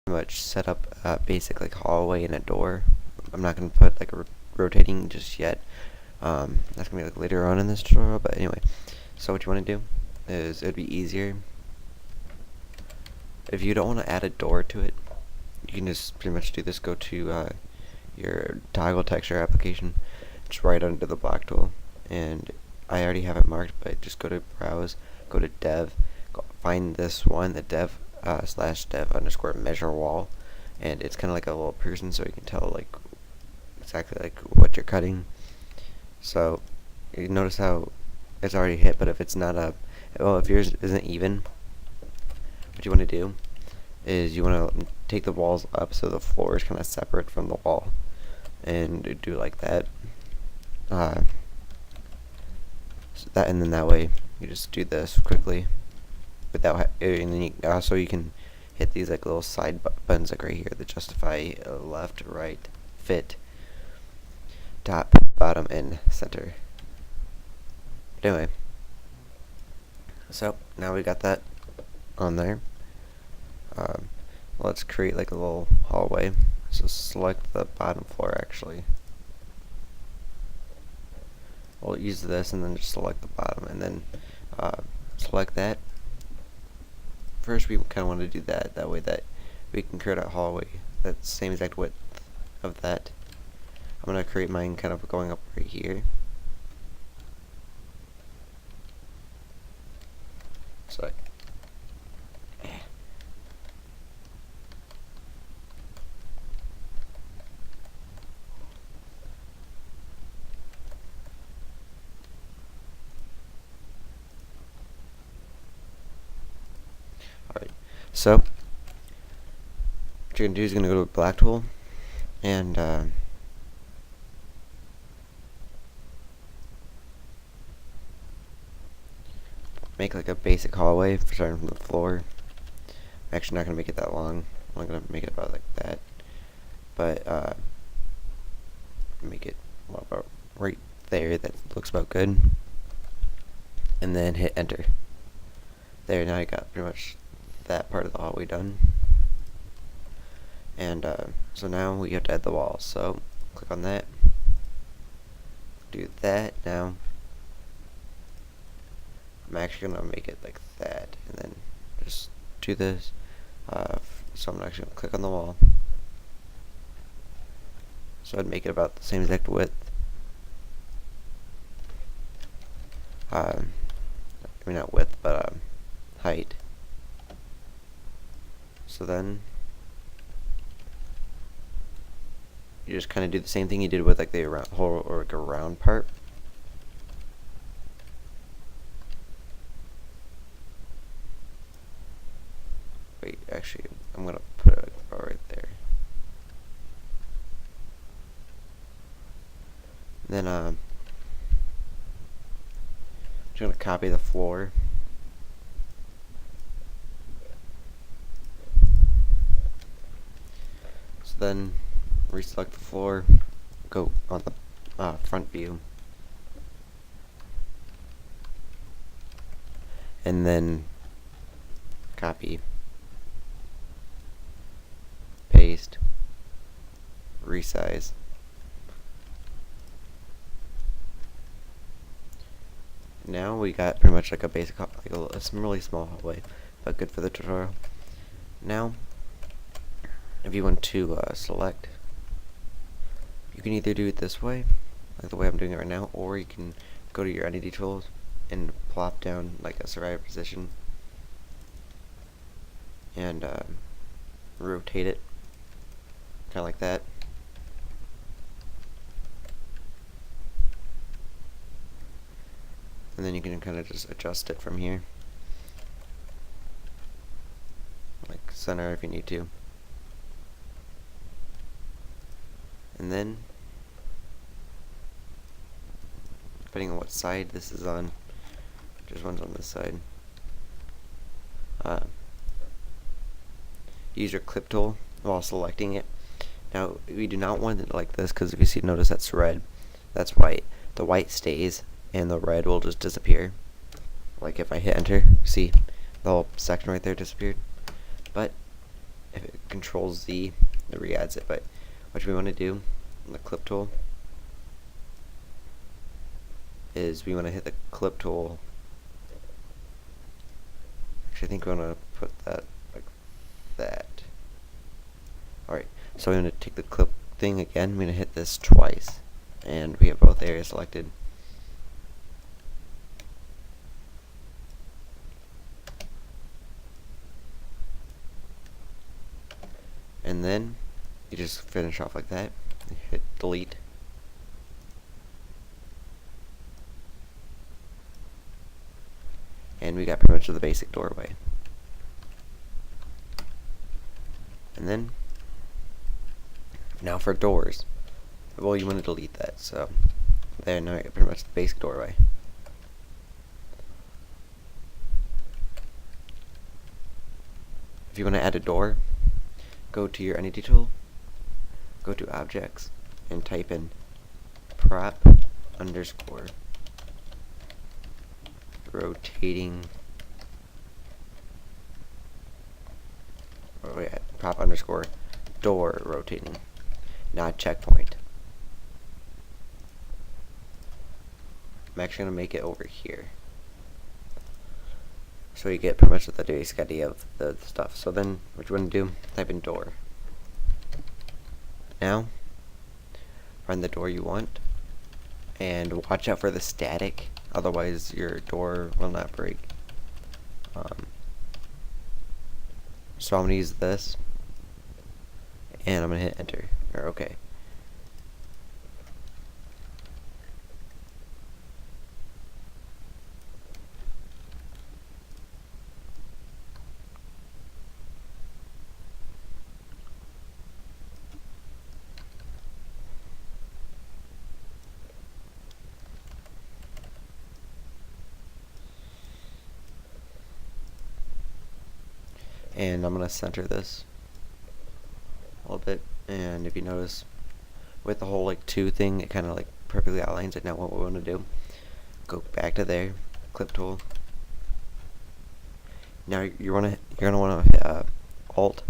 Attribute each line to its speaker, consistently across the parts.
Speaker 1: much set up a basic like hallway and a door. I'm not gonna put like a rotating just yet. That's gonna be like later on in this tutorial. But anyway, so what you want to do is it'd be easier if you don't want to add a door to it. You can just pretty much do this. Go to your toggle texture application, just right under the block tool, and I already have it marked, but just go to browse, go to dev, find this one, the dev /dev underscore measure wall, and it's kind of like a little person, so you can tell like exactly like what you're cutting. So you notice how it's already hit, but if it's not if yours isn't even, what you want to do is you want to take the walls up so the floor is kind of separate from the wall, and do like that. And then that way you just do this quickly without and then you can hit these like little side buttons like right here that justify left, right, fit, top, bottom, and center. But anyway, so now we got that on there. Let's create like a little hallway. So select the bottom floor actually. We'll use this and then just select the bottom and then select that. First we kind of want to do that way that we can create a hallway that's the same exact width of that. I'm going to create mine kind of going up right here. So alright, so what you're going to do is going to go to black tool and make like a basic hallway starting from the floor. I'm actually not going to make it that long. I'm going to make it about like that, but make it about right there. That looks about good, and then hit enter. There, now I got pretty much that part of the hallway done. And so now we have to add the walls. So click on that, do that. Now I'm actually gonna make it like that, and then just do this. So I'm actually gonna click on the wall. So I'd make it about the same exact width. I mean not width, but height. So then you just kind of do the same thing you did with like the whole or like a round part. Wait, actually, I'm gonna put it about right there. Then I'm just gonna copy the floor. So then reselect the floor, go on the front view, and then copy, paste, resize. Now we got pretty much like a basic, like a really small hallway, but good for the tutorial. Now, if you want to select, you can either do it this way, like the way I'm doing it right now, or you can go to your entity tools and plop down like a survivor position and rotate it, kind of like that. And then you can kind of just adjust it from here, like center if you need to. And then, depending on what side this is on, just one's on this side. Use your clip tool while selecting it. Now we do not want it like this, because if you see, notice that's red, that's white. The white stays, and the red will just disappear. Like if I hit enter, see the whole section right there disappeared. But if it Control Z, it re-adds it. But what we want to do on the clip tool is we want to hit the clip tool. Actually, I think we want to put that like that. Alright, so we're going to take the clip thing again. We're going to hit this twice, and we have both areas selected. And then you just finish off like that. You hit delete. And we got pretty much the basic doorway. And then now for doors. Well, you want to delete that, so there, now you got pretty much the basic doorway. If you want to add a door, go to your entity tool, go to objects, and type in prop underscore rotating, prop underscore door rotating, not checkpoint. I'm actually going to make it over here, so you get pretty much the basic idea of the stuff. So then what you want to do, type in door. Now find the door you want, and watch out for the static, otherwise your door will not break. So I'm going to use this, and I'm going to hit enter, or OK. And I'm going to center this a little bit, and if you notice with the whole like 2 thing, it kind of like perfectly outlines it. Now what we want to do, go back to there, clip tool. Now you're gonna want to hit Alt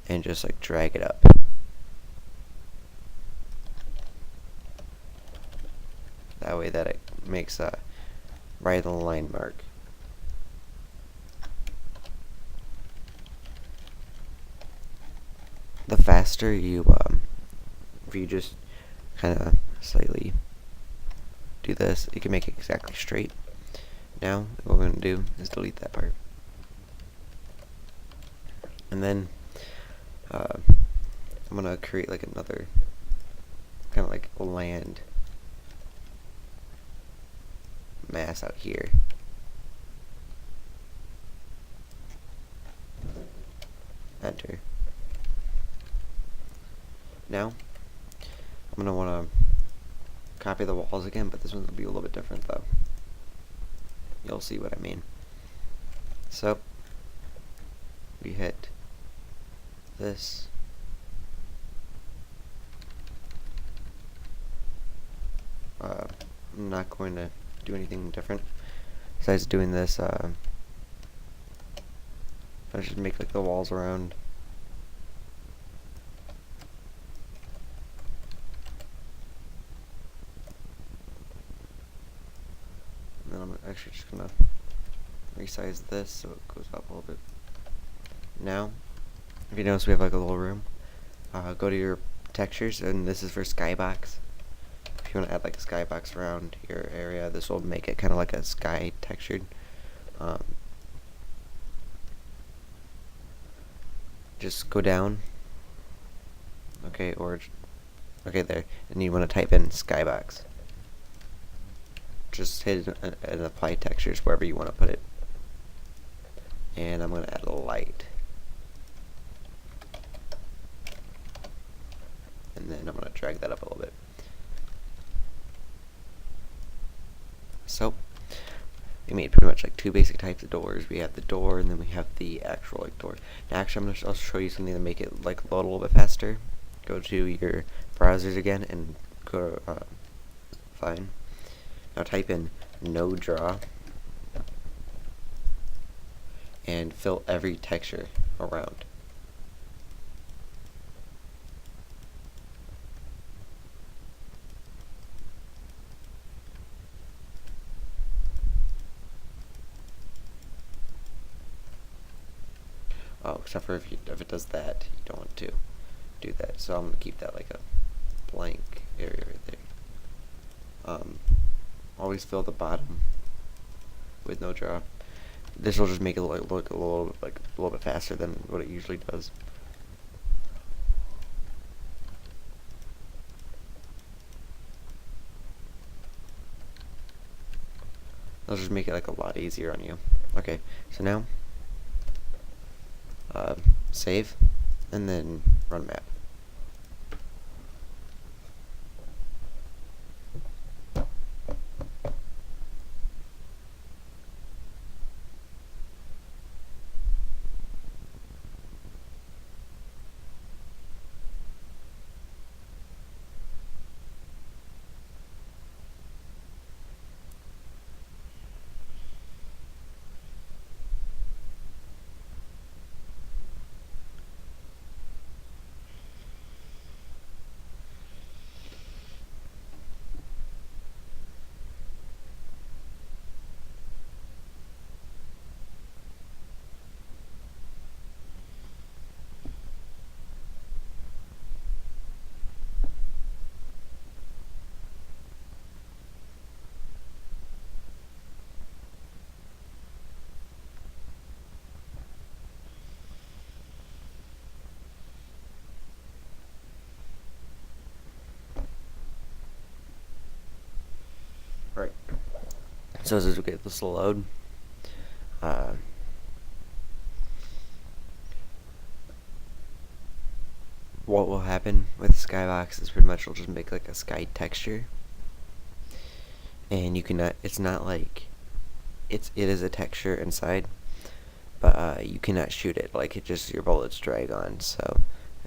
Speaker 1: and just like drag it up. That way that it makes a right on the line mark. The faster you, if you just kind of slightly do this, you can make it exactly straight. Now, what we're going to do is delete that part. And then, I'm going to create like another, kind of like land mass out here. Enter. Now, I'm going to want to copy the walls again, but this one's going to be a little bit different though. You'll see what I mean. So, we hit this. I'm not going to do anything different besides doing this. I should make like the walls around. And then I'm actually just gonna resize this so it goes up a little bit. Now, if you notice, we have like a little room. Go to your textures, and this is for skybox. If you want to add like a skybox around your area, this will make it kind of like a sky textured. Just go down. Okay, there, and you want to type in skybox. Just hit and apply textures wherever you want to put it. And I'm going to add a light. And then I'm going to drag that up a little bit. So, we made pretty much like 2 basic types of doors. We have the door, and then we have the actual like door. Now actually I'll show you something to make it like load a little bit faster. Go to your browsers again and go to fine. Now type in no draw and fill every texture around. Oh, except for if it does that, you don't want to do that. So I'm gonna keep that like a blank area right there. Always fill the bottom with no drop. This will just make it look a little bit faster than what it usually does. It'll just make it like a lot easier on you. Okay, so now save and then run map. Right. So as we get this to load, uh, what will happen with Skybox is pretty much it'll just make like a sky texture, and you cannot. It's not like it is a texture inside, but you cannot shoot it. Like it just your bullets drag on. So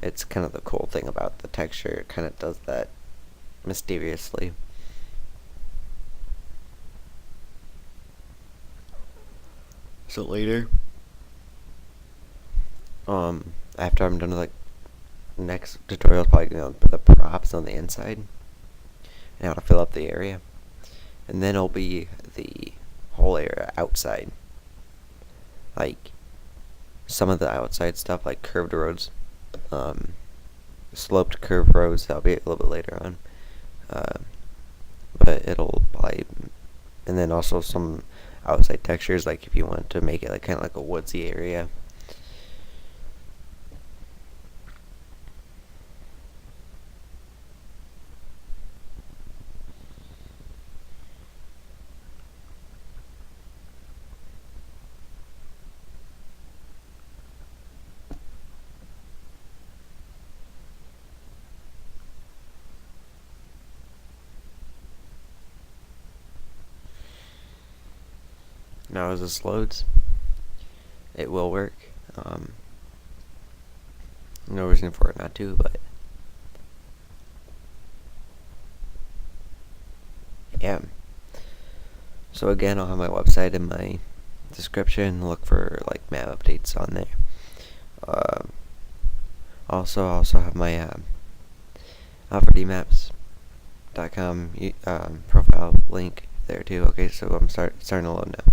Speaker 1: it's kind of the cool thing about the texture. It kind of does that mysteriously. So later, after I'm done with like next tutorial is probably gonna put the props on the inside and how to fill up the area, and then it'll be the whole area outside, like some of the outside stuff like curved roads, sloped curved roads. That'll be a little bit later on, but it'll probably, and then also some outside textures, like if you want to make it like kind of like a woodsy area. Now as this loads, it will work. No reason for it not to, but yeah. So again, I'll have my website in my description. Look for like map updates on there. Also, I also have my alfredemaps.com profile link there too. Okay, so I'm starting to load now.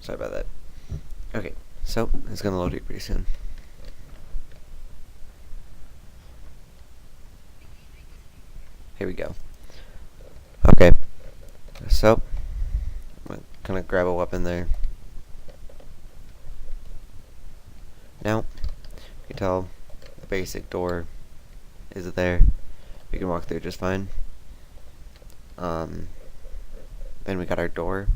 Speaker 1: Sorry about that. Okay, so it's gonna load here pretty soon. Here we go. Okay, so I'm gonna kind of grab a weapon there. Now, you can tell the basic door is there. We can walk through just fine. Then we got our door.